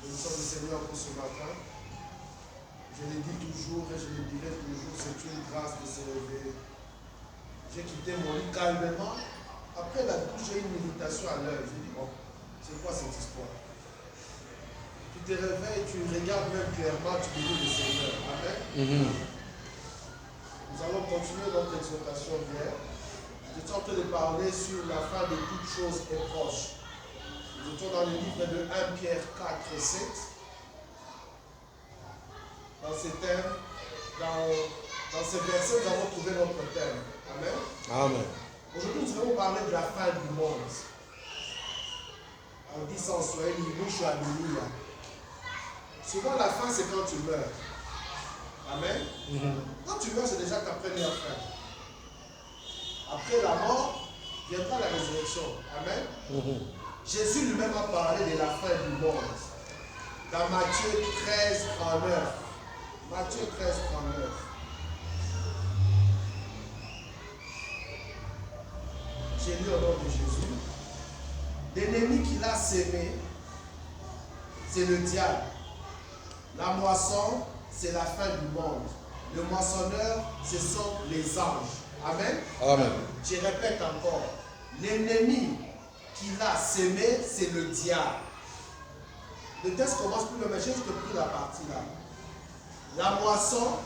Bénissons le Seigneur pour ce matin. Je le dis toujours et je le dirai toujours, c'est une grâce de se lever. J'ai quitté mon lit calmement. Après la douche, j'ai une méditation à l'heure. Je dis, bon, c'est quoi cette histoire? Tu te réveilles, tu regardes même clairement, tu bénis le Seigneur. Amen. Nous allons continuer notre exhortation hier. Je suis en train de parler sur la fin de toute chose est proche. Nous étions dans le livre de 1 Pierre 4 et 7. Dans ces thèmes, dans ces versets, nous avons trouvé notre thème. Amen. Amen. Aujourd'hui, nous allons parler de la fin du monde. On dit ça en Swahili, mwisho wa dunia. Souvent, la fin, c'est quand tu meurs. Amen. Quand tu meurs, c'est déjà ta première fin. Après la mort, viendra la résurrection. Amen. Jésus lui-même a parlé de la fin du monde. Dans Matthieu 13, 39. Matthieu 13, 39. J'ai lu au nom de Jésus. L'ennemi qu'il a sémé, c'est le diable. La moisson, c'est la fin du monde. Le moissonneur, ce sont les anges. Amen. Amen. Je répète encore. L'ennemi qu'il a sémé, c'est le diable. Le texte commence plus le même, j'ai juste pris la partie là. La moisson,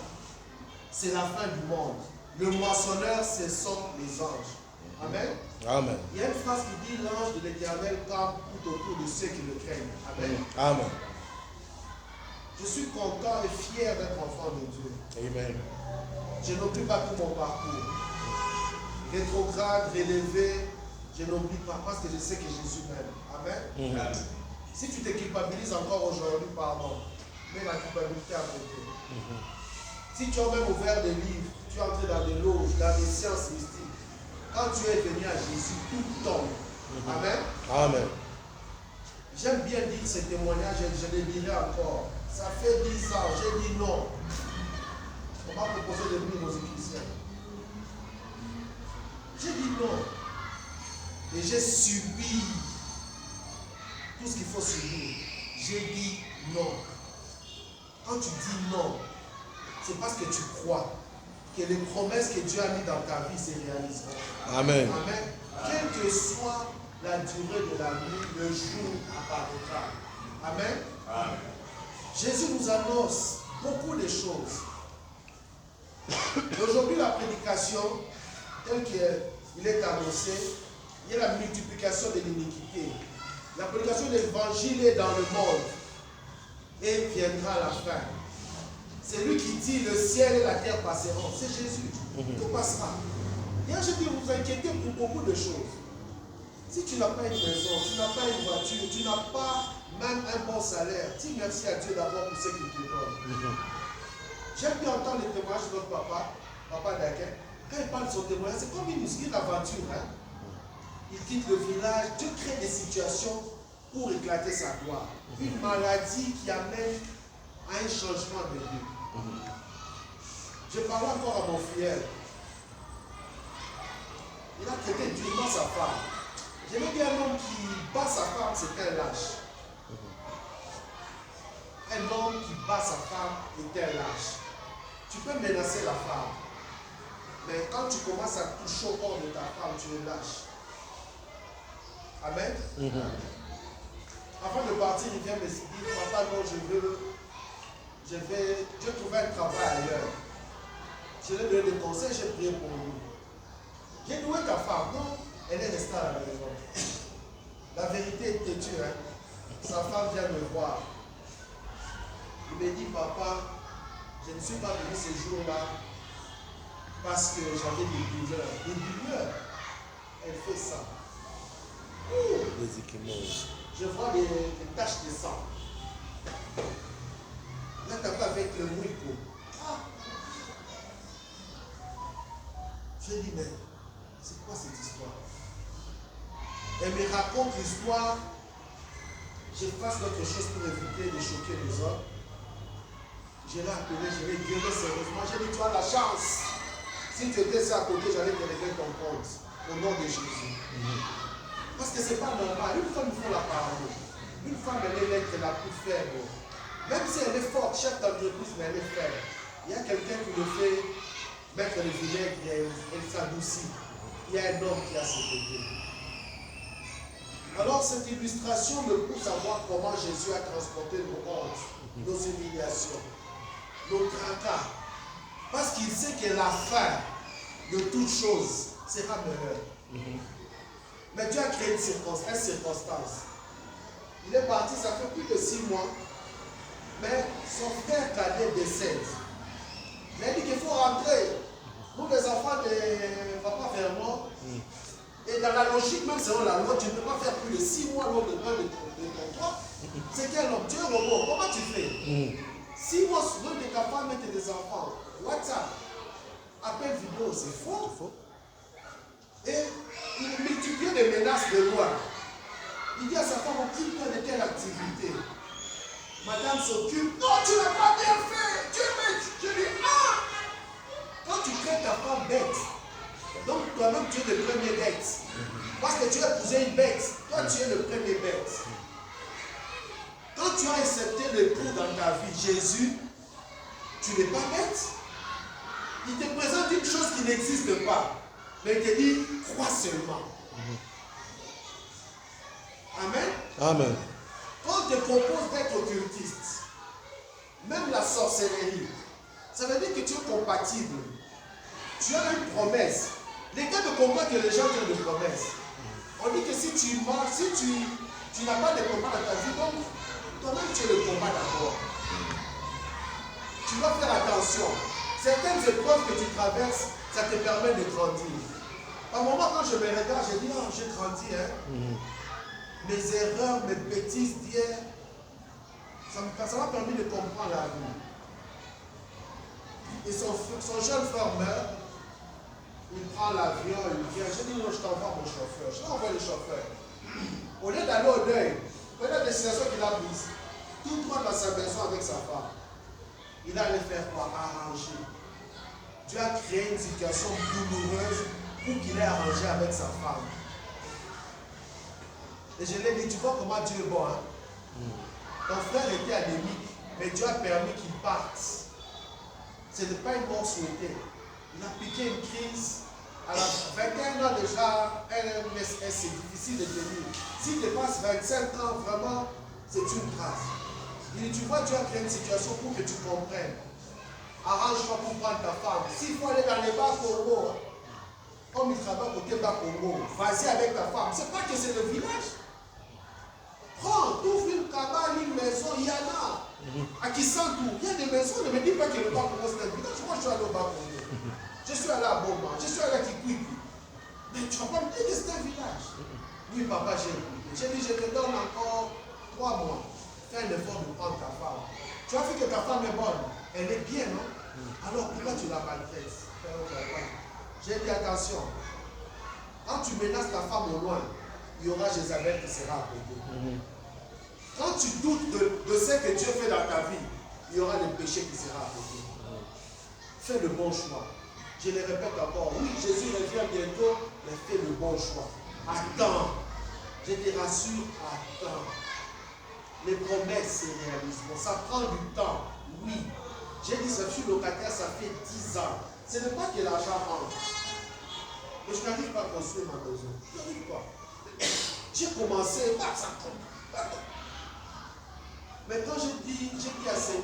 c'est la fin du monde. Le moissonneur, ce sont les anges. Amen. Amen. Il y a une phrase qui dit l'ange de l'Éternel campe tout autour de ceux qui le craignent. Amen. Amen. Je suis content et fier d'être enfant de Dieu. Amen. Je n'oublie pas tout mon parcours. Rétrograde, relevé, je n'oublie pas parce que je sais que Jésus m'aime. Amen. Amen. Si tu te culpabilises encore aujourd'hui, pardon, mets la culpabilité à côté. Si tu as même ouvert des livres, tu es entré dans des loges, dans des sciences mystiques, quand tu es venu à Jésus, tout tombe. Amen. Amen. J'aime bien dire ce témoignage, je le dirai encore. Ça fait 10 ans, j'ai dit non. On m'a proposé de devenir musicien. J'ai dit non. Et j'ai subi tout ce qu'il faut subir. J'ai dit non. Quand tu dis non, c'est parce que tu crois que les promesses que Dieu a mises dans ta vie se réaliseront. Amen. Amen. Quelle que soit la durée de la nuit, le jour apparaîtra. Amen. Amen. Jésus nous annonce beaucoup de choses. Aujourd'hui, la prédication, telle qu'il est annoncé, il y a la multiplication de l'iniquité. La prédication de l'évangile est dans le monde et viendra la fin. C'est lui qui dit le ciel et la terre passeront. C'est Jésus. Tout passera. Et je dis, vous inquiétez pour beaucoup de choses. Si tu n'as pas une maison, tu n'as pas une voiture, tu n'as pas même un bon salaire, dis merci à Dieu d'abord pour ce qu'il te donne. J'aime bien entendre les témoignages de notre papa Daken. Quand il parle de son témoignage, c'est comme une aventure. Hein? Il quitte le village, Dieu crée des situations pour éclater sa gloire. Une maladie qui amène à un changement de vie. Je parlais encore à mon frère. Il a traité durement sa femme. Je veux dire, un homme qui bat sa femme, c'est un lâche. Un homme qui bat sa femme est un lâche. Tu peux menacer la femme. Mais quand tu commences à toucher au corps de ta femme, tu le lâches. Amen. Avant de partir, il vient me dire, papa, non, je vais trouver un travail ailleurs. Je lui ai donné des conseils, j'ai prié pour lui. J'ai dit, où est ta femme? Non, elle est restée à la maison. La vérité est têtue. Hein? Sa femme vient me voir. Il me dit, papa, je ne suis pas venu ce jour-là parce que j'avais des douleurs. Des douleurs. Elle fait ça. Je vois des taches de sang. Là, tu n'as pas avec le mouiko. Ah. Je dis, mais c'est quoi cette histoire? Elle me raconte l'histoire. Je fasse d'autres choses pour éviter de choquer les hommes. Je l'ai appelé, je l'ai gueulé sérieusement. J'ai dit, tu as la chance. Si tu étais à côté, j'allais te régler ton compte. Au nom de Jésus. Parce que ce n'est pas normal. Une fois, il faut la parole. Une femme, elle est l'être la plus faible. Même si elle est forte, chef d'entreprise, mais elle est faible. Il y a quelqu'un qui le fait mettre le vinaigre et elle s'adoucit. Il y a un homme qui a ce côté. Alors cette illustration me pousse à voir comment Jésus a transporté nos hontes, nos humiliations, nos tracas. Parce qu'il sait que la fin de toute chose sera meilleure. Mais Dieu a créé une circonstance. Il est parti, ça fait plus de 6 mois. Mais son frère cadet décède. Il a dit qu'il faut rentrer. Nous, les enfants ne vont pas faire mort. Et dans la logique, même selon la loi, tu ne peux pas faire plus de 6 mois lors de ton droit. C'est quel homme? Tu es robot. Comment tu fais? 6 mois sur de ta femme et tes enfants. WhatsApp. Appel vidéo, c'est faux. Et il multiplie des menaces de loi. Il dit à sa femme, occupe-toi de quelle activité? Madame s'occupe. Non, tu n'as pas bien fait. Tu es bête. Je dis, quand tu crées ta femme bête, donc toi-même tu es le premier bête. Parce que tu as épousé une bête. Toi tu es le premier bête. Quand tu as accepté l'époux dans ta vie, Jésus, tu n'es pas bête. Il te présente une chose qui n'existe pas. Mais il te dit, crois seulement. Amen. Amen. Quand on te propose d'être occultiste, même la sorcellerie, ça veut dire que tu es compatible. Tu as une promesse. Les gars ne comprennent que les gens ont des promesses. On dit que si tu mens, si tu n'as pas de combat dans ta vie, donc toi-même tu es le combat d'abord. Tu dois faire attention. Certaines épreuves que tu traverses, ça te permet de grandir. À un moment, quand je me regarde, je dis, oh, j'ai grandi, hein. Mes erreurs, mes bêtises d'hier, ça m'a permis de comprendre la vie. Et son jeune frère meurt, il prend l'avion, il vient, je dis non, je t'envoie mon chauffeur, je t'envoie le chauffeur. Au lieu d'aller au deuil, voilà la destination qu'il a prise, tout droit dans sa maison avec sa femme. Il allait faire quoi? Arranger. Dieu a créé une situation douloureuse pour qu'il ait arrangé avec sa femme. Et je l'ai dit, tu vois comment Dieu est bon, hein? Ton frère était anémique, mais Dieu a permis qu'il parte. Ce n'est pas une mort souhaitée. Il a piqué une crise. À la 21 ans déjà, c'est difficile de tenir. S'il dépasse 25 ans, vraiment, c'est une grâce. Il dit, tu vois, Dieu a créé une situation pour que tu comprennes. Arrange-toi pour prendre ta femme. S'il faut aller dans les bas Congo, comme il travaille côté bas Congo, vas-y avec ta femme. C'est pas que c'est le village. Prends, ouvre une cabane, une maison, il y en a. À Kisantou, il y a des maisons, ne me dis pas que le bas Congo c'est un village. Moi, je suis allé au bas Congo. Je suis allé à Boma, je suis allé à Kikwiki. Mais tu ne vas pas me dire que c'est un village. Oui, papa, j'ai écouté. J'ai dit, je te donne encore 3 mois. Fais un effort de prendre ta femme. Tu as vu que ta femme est bonne. Elle est bien, non? Alors pourquoi tu la maltraites? J'ai dit, attention. Quand tu menaces ta femme au loin, il y aura Jézabel qui sera à côté. Quand tu doutes de ce que Dieu fait dans ta vie, il y aura le péché qui sera à côté. Fais le bon choix. Je le répète encore, oui, Jésus revient bientôt, mais fais le bon choix. Attends. Je te rassure, attends. Les promesses se réalisent. Bon, ça prend du temps, oui. J'ai dit, je suis locataire, ça fait 10 ans. Ce n'est pas que l'argent rentre. Mais je n'arrive pas à construire ma maison. Je n'arrive pas. J'ai commencé, ça compte. Mais quand j'ai dit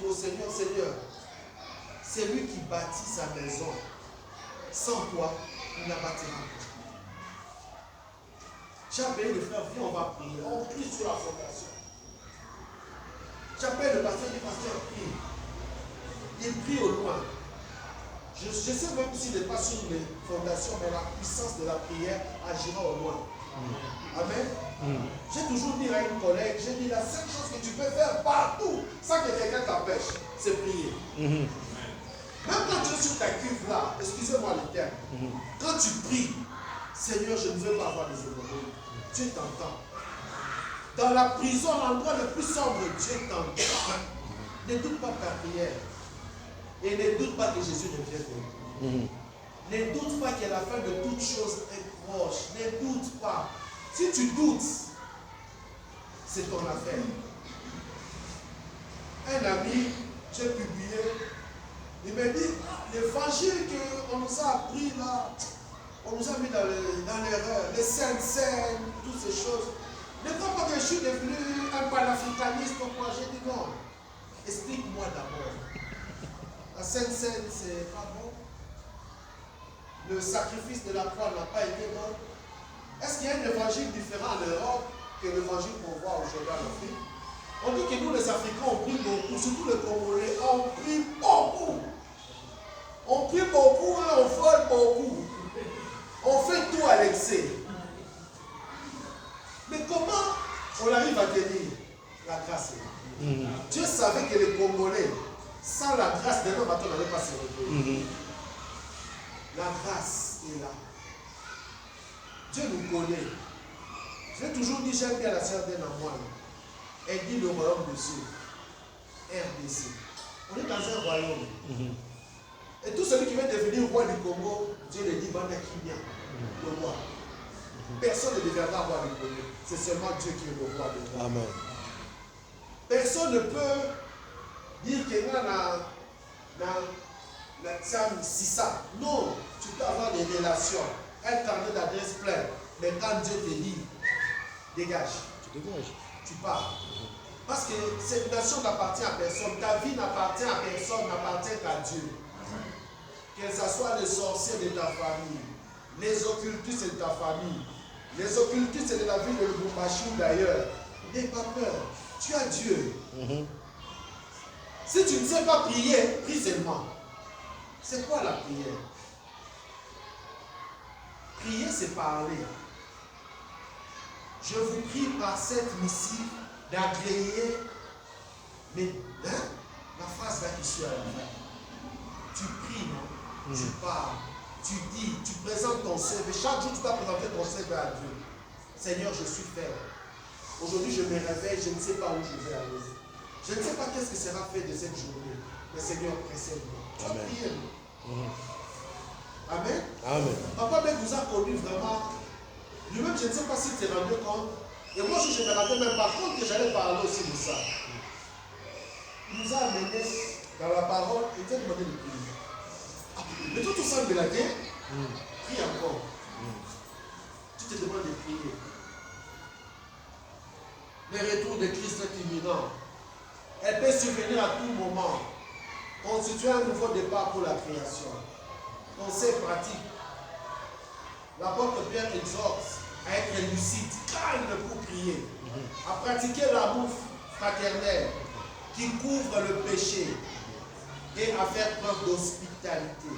au Seigneur, Seigneur, c'est lui qui bâtit sa maison. Sans toi, il la bâtira pas. J'ai appelé le frère, viens, on va prier. On prie sur la fondation. J'appelle le pasteur, le pasteur prie. Il prie au loin. Je sais même s'il n'est pas sur les fondations, mais la puissance de la prière agira au loin. Amen. J'ai toujours dit à une collègue, j'ai dit la seule chose que tu peux faire partout sans que quelqu'un t'empêche, c'est prier. Même quand tu es sur ta cuve là, excusez-moi le terme, quand tu pries, Seigneur, je ne veux pas avoir des émotions. Dieu t'entend. Dans la prison, l'endroit le plus sombre, Dieu t'entend. Ne doute pas de ta prière. Et ne doute pas que Jésus revienne pour toi. Ne doute pas que la fin de toute chose est proche. Ne doute pas. Si tu doutes, c'est ton affaire. Un ami, j'ai publié, il m'a dit, l'évangile qu'on nous a appris là, on nous a mis dans l'erreur, les saintes scènes, toutes ces choses. Ne crois pas que je suis devenu un panafricaniste ou quoi. J'ai dit non. Explique-moi d'abord. La sainte scène, c'est pas bon. Le sacrifice de la croix n'a pas été bon. Est-ce qu'il y a un évangile différent en Europe que l'évangile qu'on voit aujourd'hui en Afrique? On dit que nous, les Africains, on prie beaucoup, surtout les Congolais, on prie beaucoup. On prie beaucoup et on vole beaucoup. On fait tout à l'excès. Mais comment on arrive à tenir la grâce là? Dieu savait que les Congolais, sans la grâce de l'homme, on n'allait pas se retrouver. La grâce est là. Dieu nous connaît. Je l'ai toujours dit, j'aime bien la sœur d'Enamoine. Elle dit le royaume de Dieu. RDC. On est dans un royaume. Et tout celui qui veut devenir roi du Congo, Dieu le dit, Banakimia, le roi. Personne ne deviendra roi du Congo. C'est seulement Dieu qui est le roi du Congo. Amen. Personne ne peut dire qu'il y a si ça. Non, tu peux avoir des relations, un carnet d'adresse plein. Mais quand Dieu te dit, dégage. Tu dégages. Tu pars. Parce que cette nation n'appartient à personne. Ta vie n'appartient à personne, n'appartient qu'à Dieu. Que ce soit les sorciers de ta famille, les occultistes de ta famille, les occultistes de la ville de Lubumbashi ou d'ailleurs. N'aie pas peur. Tu as Dieu. Si tu ne sais pas prier, prie seulement. C'est quoi la prière? Prier, c'est parler. Je vous prie par cette missive d'agréer la phrase là qui suit à la fin. Tu pries, non? Tu parles, tu dis, tu présentes ton CV. Chaque jour, tu dois présenter ton CV à Dieu. Seigneur, je suis faible. Aujourd'hui, je me réveille, je ne sais pas où je vais aller. Je ne sais pas qu'est-ce qui sera fait de cette journée. Mais Seigneur, précède-moi. Tu as prié. Amen. Amen. Papa même vous a connu vraiment. Lui-même, je ne sais pas s'il s'est rendu compte. Et moi, je me rappelle même par contre que j'allais parler aussi de ça. Il nous a amené dans la parole et il nous a demandé de prier. Mais tout ça, de la guerre, prie encore. Tu te demandes de prier. Le retour de Christ est imminent. Elle peut survenir à tout moment. Constituer un nouveau départ pour la création. Conseil pratique. L'apôtre Pierre exhorte à être lucide, calme pour prier, à pratiquer l'amour fraternel qui couvre le péché et à faire preuve d'hospitalité.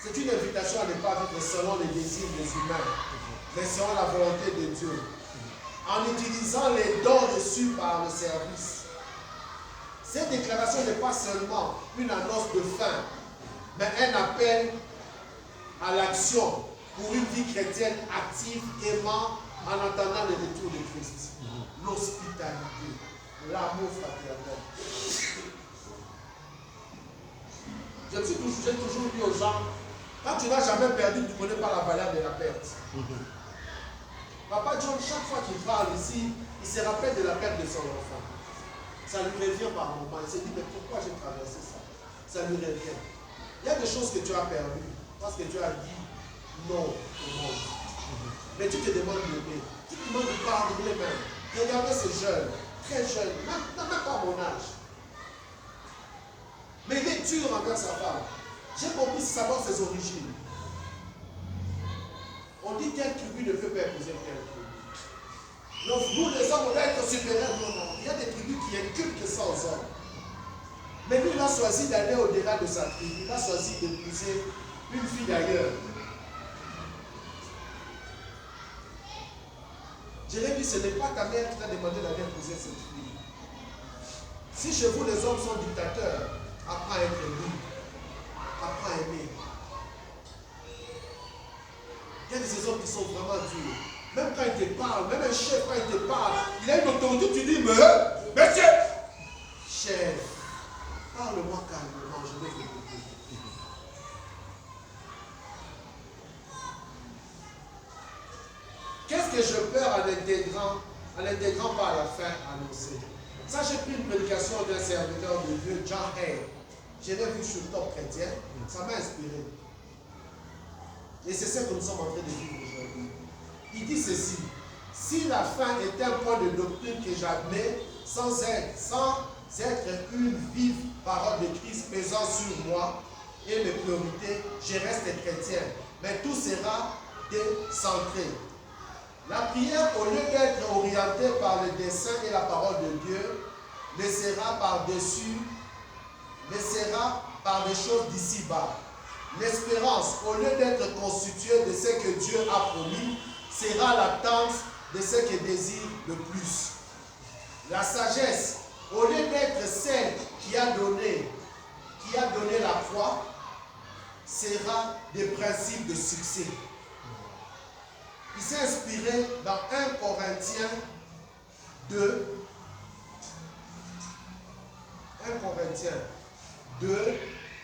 C'est une invitation à ne pas vivre selon les désirs des humains, mais selon la volonté de Dieu, en utilisant les dons reçus par le service. Cette déclaration n'est pas seulement une annonce de fin, mais un appel à l'action pour une vie chrétienne active, aimant, en attendant le retour de Christ. L'hospitalité, l'amour fraternel. J'ai toujours dit aux gens, quand tu n'as jamais perdu, tu ne connais pas la valeur de la perte. Papa John, chaque fois qu'il parle ici, il se rappelle de la perte de son enfant. Ça lui revient par moment. Il se dit, mais pourquoi j'ai traversé ça? Ça lui revient. Il y a des choses que tu as perdues parce que tu as dit non au monde. Mais tu te demandes d'aimer. Tu te demandes de pardonner même. Regardez ces jeunes, très jeunes, même pas mon âge. Mais il est dur envers sa femme. J'ai compris savoir ses origines. On dit quelle tribu ne peut pas épouser quelle tribu. Donc nous les hommes, on doit être supérieurs. Non. Il y a des tribus qui inculquent ça aux hommes. Mais lui, il a choisi d'aller au-delà de sa tribu. Il a choisi d'épouser une fille d'ailleurs. Je l'ai dit, ce n'est pas ta mère qui t'a demandé d'aller épouser cette fille. Si chez vous les hommes sont dictateurs, apprends à être libre. Apprends à aimer. Il y a des hommes qui sont vraiment durs. Même quand il te parle, même un chef, quand il te parle, il a une autorité, tu dis, mais monsieur, chef, parle-moi calmement, je vais t'écouter. Qu'est-ce que je perds à l'intérieur l'intégrant par la fin annoncée. Ça, j'ai pris une prédication d'un serviteur de Dieu, John Hay. Je l'ai vu sur Top Chrétien. Ça m'a inspiré. Et c'est ce que nous sommes en train de vivre aujourd'hui. Il dit ceci: si la fin est un point de doctrine que j'admets sans être une vive parole de Christ pesant sur moi et mes priorités, je reste chrétien. Mais tout sera décentré. La prière, au lieu d'être orientée par le dessein et la parole de Dieu, laissera par des choses d'ici-bas. L'espérance, au lieu d'être constituée de ce que Dieu a promis, sera l'attente de ce qu'il désire le plus. La sagesse, au lieu d'être celle qui a donné la croix, sera des principes de succès. Il s'est inspiré dans 1 Corinthiens 2,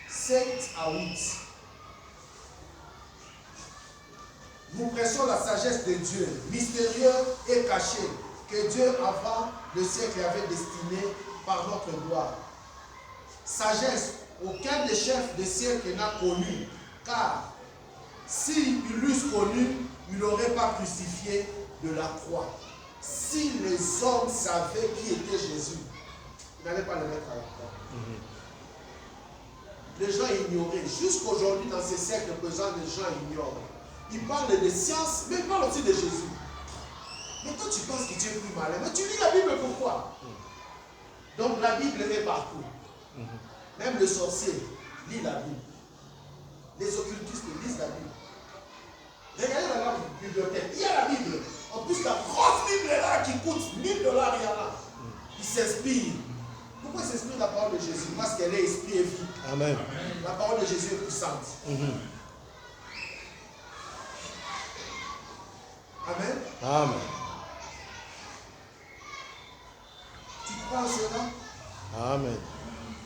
7 à 8. Nous prêchons la sagesse de Dieu, mystérieux et caché, que Dieu avant le siècle avait destiné par notre gloire. Sagesse, aucun des chefs de siècle n'a connu, car s'ils l'eussent connu, il n'aurait pas crucifié de la croix. Si les hommes savaient qui était Jésus, ils n'allaient pas le mettre à la croix. Les gens ignoraient. Jusqu'aujourd'hui, dans ces siècles présents, les gens ignorent. Ils parlent de science, mais ils parlent aussi de Jésus. Mais toi, tu penses que Dieu est plus malin. Mais tu lis la Bible pourquoi? Donc la Bible est partout. Même le sorcier lit la Bible. Les occultistes lisent la Bible. Regardez dans la bibliothèque, il y a la Bible. En plus, la grosse Bible est là qui coûte $1000, il y en a. Ils s'inspirent. Pourquoi ils s'inspirent de la parole de Jésus? Parce qu'elle est esprit et vie. Amen. La parole de Jésus est puissante. Amen. Amen. Tu crois en cela? Amen.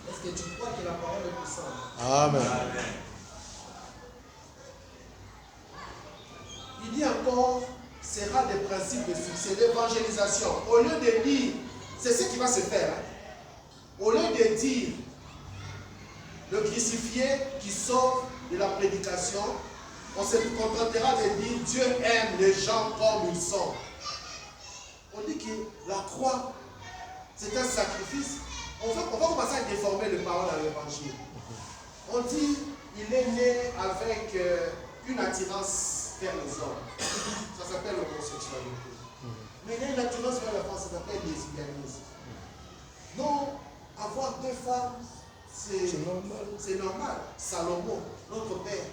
Est-ce que tu crois que la parole est puissante? Amen. Amen. Il dit encore, sera des principes de succès, l'évangélisation. Au lieu de dire, c'est ce qui va se faire. Hein? Au lieu de dire le crucifié qui sort de la prédication, on se contentera de dire Dieu aime les gens comme ils sont. On dit que la croix, c'est un sacrifice. On va commencer à déformer les paroles dans l'évangile. On dit il est né avec une attirance vers les hommes. Ça s'appelle l'homosexualité. Mais il y a une attirance vers la femme, ça s'appelle lesbianisme. Non, avoir deux femmes, c'est normal. C'est normal. Salomon, notre père,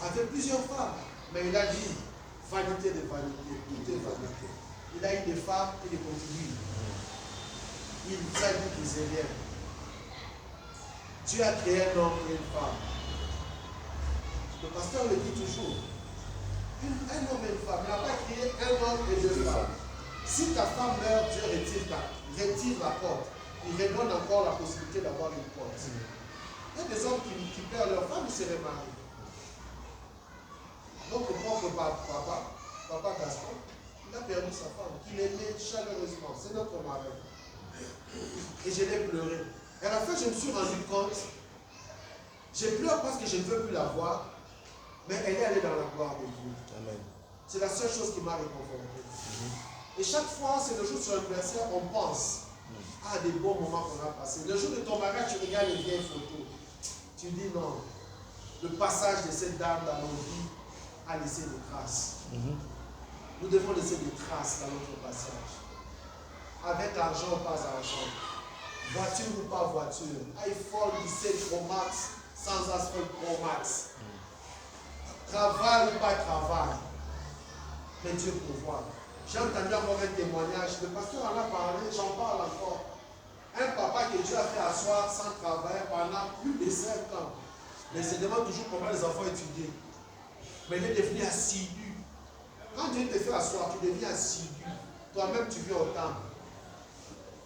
avait plusieurs femmes. Mais il a dit vanité de vanité, tout est vanité. Il a eu des femmes et des concubines. Il a dit qu'ils aimaient. Dieu a créé un homme et une femme. Le pasteur le dit toujours. Un homme et une femme. Il n'a pas créé un homme et deux femmes. Si ta femme meurt, Dieu retire la porte. Il redonne encore la possibilité d'avoir une porte. Il y a des hommes qui perdent leur femme, ils se remarient. Notre propre papa Gaston, il a perdu sa femme, qu'il aimait chaleureusement. C'est notre mari. Et je l'ai pleuré. Et à la fin, je me suis rendu compte, je pleure parce que je ne veux plus la voir, mais elle est allée dans la gloire de Dieu. Amen. C'est la seule chose qui m'a réconforté. Et chaque fois, c'est le jour sur l'anniversaire, on pense à des bons moments qu'on a passés. Le jour de ton mariage, tu regardes les vieilles photos. Tu dis non, le passage de cette dame dans nos vies a laissé des traces. Nous devons laisser des traces dans notre passage. Avec argent ou pas argent. Voiture ou pas voiture. iPhone 17 Pro Max sans iPhone Pro Max. Travail ou pas travail. Mais Dieu pourvoit. J'ai entendu encore un témoignage. Le pasteur en a parlé, j'en parle encore. Un papa que Dieu a fait asseoir sans travail pendant plus de 5 ans. Mais il se demande toujours comment les enfants étudient. Mais il est devenu assidu. Quand Dieu te fait asseoir, tu deviens assidu. Toi-même, tu viens au temple.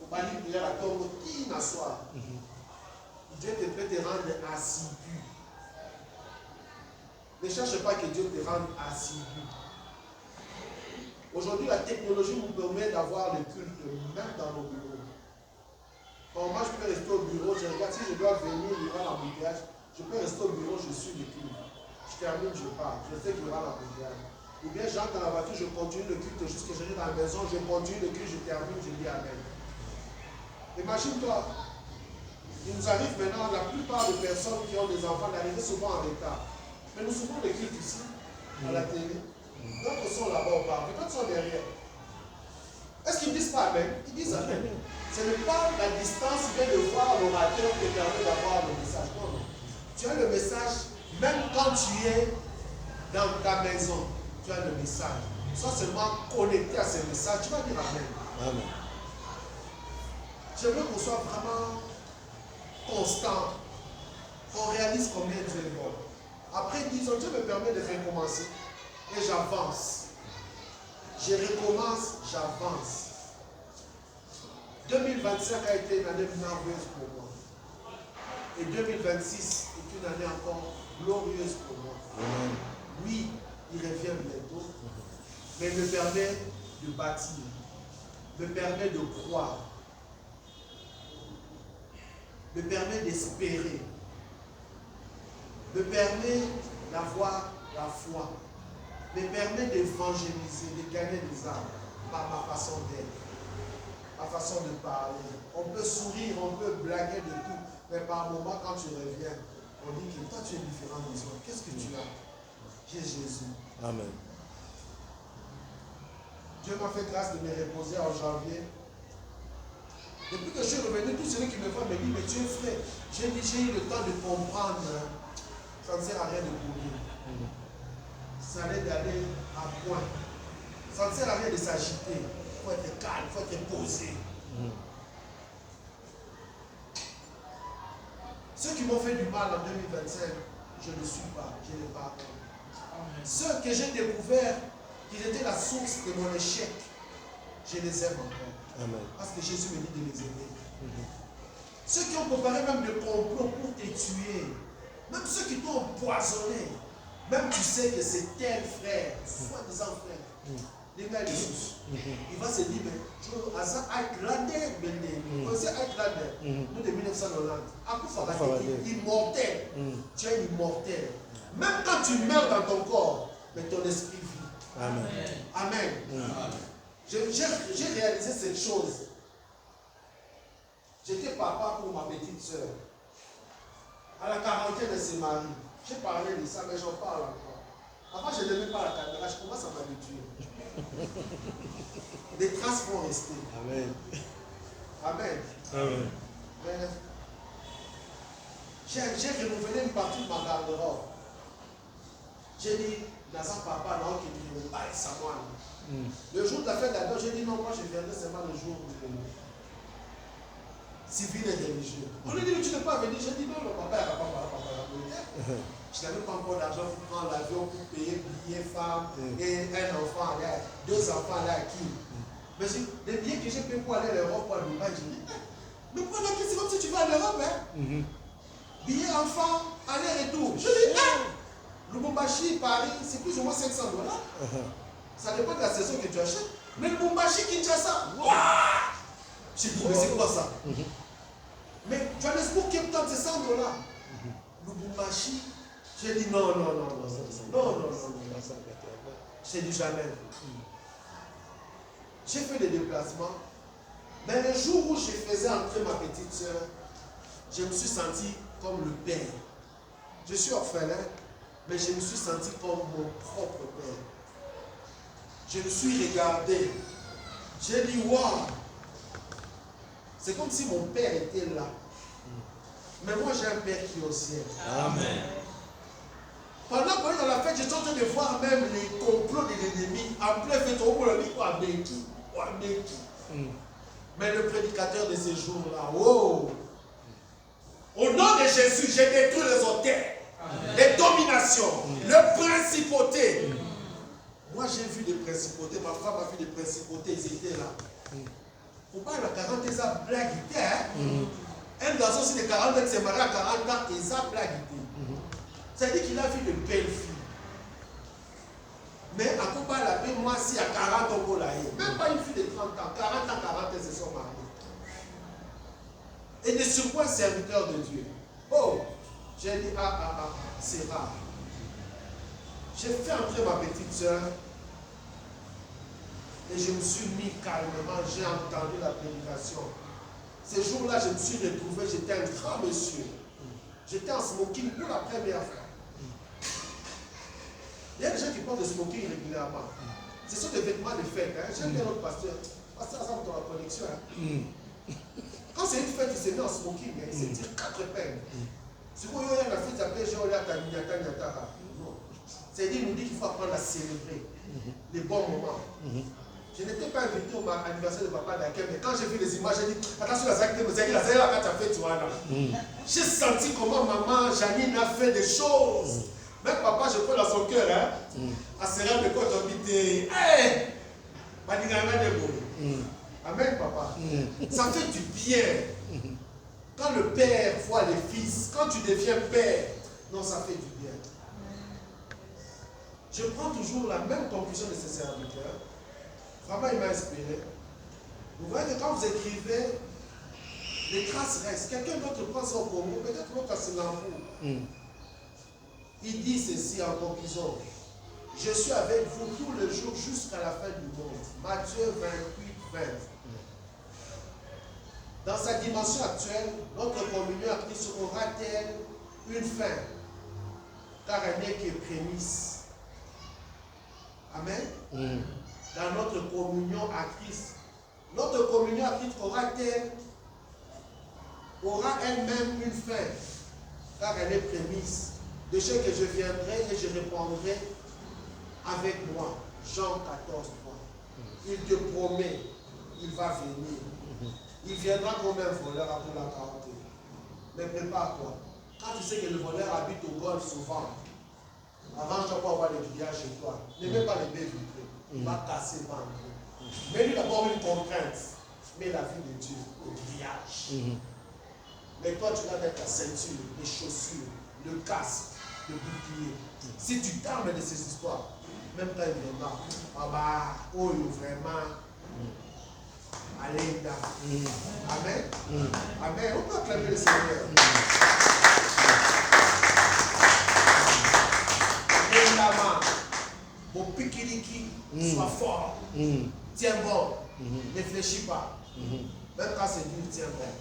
Au bali prière à ton qui n'asseoir. Dieu peut te rendre assidu. Ne cherche pas que Dieu te rende assidu. Aujourd'hui, la technologie nous permet d'avoir le culte même dans nos bureaux. Quand moi je peux rester au bureau, je regarde si je dois venir, il y aura l'embouteillage. Je peux rester au bureau, je suis le culte. Je termine, je pars. Je sais qu'il y aura l'embouteillage. Ou bien j'entre dans la voiture, je continue le culte jusqu'à j'arrive dans la maison, je continue le culte, je termine, je dis Amen. Imagine-toi, il nous arrive maintenant, la plupart des personnes qui ont des enfants d'arriver souvent en retard. Mais nous souffrons le culte ici, à la télé. D'autres sont là-bas au parc, d'autres sont derrière. Est-ce qu'ils disent pas Amen? Ils disent Amen. Ce n'est pas la distance bien de voir l'orateur qui permet d'avoir le message. Non, non. Tu as le message, même quand tu es dans ta maison, tu as le message. Sois seulement connecté à ce message, tu vas dire Amen. Amen. J'aimerais qu'on soit vraiment constant, qu'on réalise combien Dieu est bon. Après 10 ans, Dieu me permet de recommencer. Et j'avance. Je recommence, j'avance. 2025 a été une année merveilleuse pour moi. Et 2026 est une année encore glorieuse pour moi. Oui, il revient bientôt. Mais il me permet de bâtir. Me permet de croire. Me permet d'espérer. Me permet d'avoir la foi. Me permet d'évangéliser, de gagner des âmes par ma façon d'être, ma façon de parler. On peut sourire, on peut blaguer de tout, mais par moment, quand tu reviens, on dit que toi tu es différent des autres. Qu'est-ce que tu as? J'ai Jésus. Amen. Dieu m'a fait grâce de me reposer en janvier. Depuis que je suis revenu, tous ceux qui me voient me disent, mais tu es frais. J'ai eu le temps de comprendre. Ça ne sert à rien de courir. Ça allait d'aller à point. Ça ne sert à rien de s'agiter. Il faut être calme, il faut être posé. Ceux qui m'ont fait du mal en 2025, je ne suis pas, je les pardonne. Ceux que j'ai découvert qu'ils étaient la source de mon échec, je les aime encore. Amen. Parce que Jésus me dit de les aimer. Ceux qui ont préparé même des complots pour te tuer, même ceux qui t'ont empoisonné, même tu sais que c'est tel frère, soi-disant frère, les gars, il va se dire, mais tu as ça Aïkladé, nous de 1990, immortel, tu es immortel. Même quand tu meurs dans ton corps, mais ton esprit vit. Amen. Amen. J'ai réalisé cette chose. J'étais papa pour ma petite soeur. À la quarantaine, elle s'est mariée. J'ai parlé de ça, mais j'en parle encore. Avant, je n'aimais pas la caméra, je commence à m'habituer. Les traces vont rester. Amen. Amen. Amen. Mais j'ai renouvelé une partie de ma garde-robe. J'ai dit, dans un papa, non, qui ne veut pas être ça, moi. Le jour de la fête d'Adam, j'ai dit, non, moi je viendrai seulement le jour civil et religieux. On lui dit, mais tu n'es pas venu. J'ai dit, non, le papa, il va pas parler. Je n'avais pas encore d'argent pour prendre l'avion, pour payer billets, femme, et un enfant là, 2 enfants là qui. Mais les billets que j'ai payés pour aller à l'Europe, pour Dubaï, je dis, mais pendant que c'est comme si tu vas à l'Europe, hein? Billets enfants, aller-retour. Je dis, Lubumbashi, Paris, c'est plus ou moins $500. Ça dépend de la saison que tu achètes. Mais Lubumbashi, Kinshasa, waouh! J'ai dit, mais c'est quoi ça? Mais Johannesburg, Cape Town, c'est $100. Lubumbashi, j'ai dit non. J'ai dit jamais. J'ai fait des déplacements. Mais le jour où je faisais entrer ma petite soeur, je me suis senti comme le père. Je suis orphelin, mais je me suis senti comme mon propre père. Je me suis regardé. J'ai dit, waouh! C'est comme si mon père était là. Mais moi, j'ai un père qui est au ciel. Amen. Pendant qu'on est dans la fête, j'étais en train de voir même les complots de l'ennemi. En plein fait, mais le prédicateur de ces jours-là, wow! Au nom de Jésus, j'ai détruit les hôtels, les dominations, les principautés. Moi, j'ai vu des principautés, ma femme a vu des principautés, ils étaient là. Pour pas la 40 ans, ils ont blaguité. Un garçon aussi de 40 ans qui s'est marié à 40 ans, ils ont blaguité. Ça veut dire qu'il a vu de belles filles. Mais à quoi pas la paix, moi, si à 40 ans, même pas une fille de 30 ans, 40 ans, 40 ans, se sont mariés. Et de surcroît, serviteur de Dieu. Oh, j'ai dit, c'est rare. J'ai fait entrer ma petite soeur et je me suis mis calmement, j'ai entendu la prédication. Ce jour-là, je me suis retrouvé, j'étais un grand monsieur. J'étais en smoking pour la première fois. Il y a des gens qui portent le smoking régulièrement. Ce sont des vêtements de fête. Hein. J'aime bien notre pasteur. Pasteur, ça dans la connexion. Hein. Quand c'est une fête, il s'est mis en smoking. Hein. Il s'est tiré 4 peines. C'est quoi, il y a la fête, ça s'appelle non. C'est-à-dire, il nous dit qu'il faut apprendre à célébrer les bons moments. Je n'étais pas invité au anniversaire de papa d'accueil, mais quand j'ai vu les images, j'ai dit, attention, la zague, quand tu as fait, tu vois là. J'ai senti comment maman Janine a fait des choses. Même papa, je prends dans son cœur, hein. À Serra de Côte habité. Hey! Amen, papa. Ça fait du bien. Quand le père voit les fils, quand tu deviens père, non, ça fait du bien. Je prends toujours la même conclusion de ces serviteurs. Vraiment, il m'a inspiré. Vous voyez que quand vous écrivez, les traces restent. Quelqu'un d'autre prend son Congo, peut-être l'autre à Singapour. Il dit ceci en conclusion. Je suis avec vous tous les jours jusqu'à la fin du monde. Matthieu 28, 20. Dans sa dimension actuelle, notre communion à Christ aura-t-elle une fin? Car elle n'est que prémisse. Amen. Dans notre communion à Christ, notre communion à Christ aura elle-même une fin, car elle est prémisse de ce que je viendrai et je répondrai avec moi. Jean 14, 3. Il te promet, il va venir. Il viendra comme un voleur après la quarantaine. Mais prépare-toi. Quand tu sais que le voleur habite au golf souvent, arrange-toi pour avoir les grillages chez toi. Ne mets pas les baies vitrées. Il va casser vendre. Mets-lui d'abord une contrainte. Mets la vie de Dieu au grillage. Mais toi, tu vas mettre ta ceinture, les chaussures, le casque, le bouclier. Si tu t'armes de ces histoires, même quand il viendra, oh, vraiment, allez là. Amen. Amen. On peut acclamer le Seigneur. Et là-bas, mon pikiliki, sois fort. Tiens bon. Ne fléchis pas. Même quand c'est dur, tiens bon.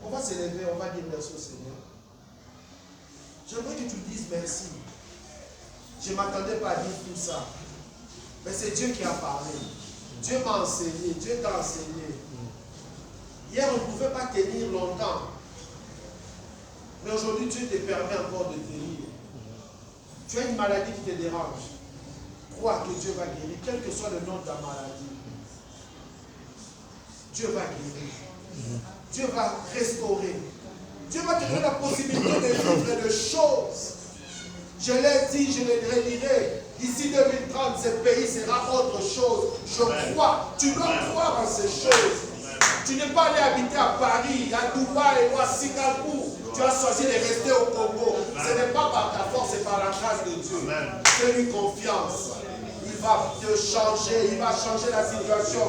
On va s'élever, on va dire merci au Seigneur. J'aimerais que tu dises merci. Je ne m'attendais pas à dire tout ça. Mais c'est Dieu qui a parlé. Dieu m'a enseigné. Dieu t'a enseigné. Hier, on ne pouvait pas tenir longtemps. Mais aujourd'hui, Dieu te permet encore de tenir. Tu as une maladie qui te dérange. Crois que Dieu va guérir, quel que soit le nom de ta maladie. Dieu va guérir. Dieu va restaurer. Dieu va te donner la possibilité de vivre de choses. Je l'ai dit, je le redirai. D'ici 2030, ce pays sera autre chose. Je crois. Tu dois croire en ces choses. Tu n'es pas allé habiter à Paris, à Dubaï ou à Singapour. Tu as choisi de rester au Congo. Ce n'est pas par ta force, c'est par la grâce de Dieu. Fais-lui confiance. Il va te changer, il va changer la situation.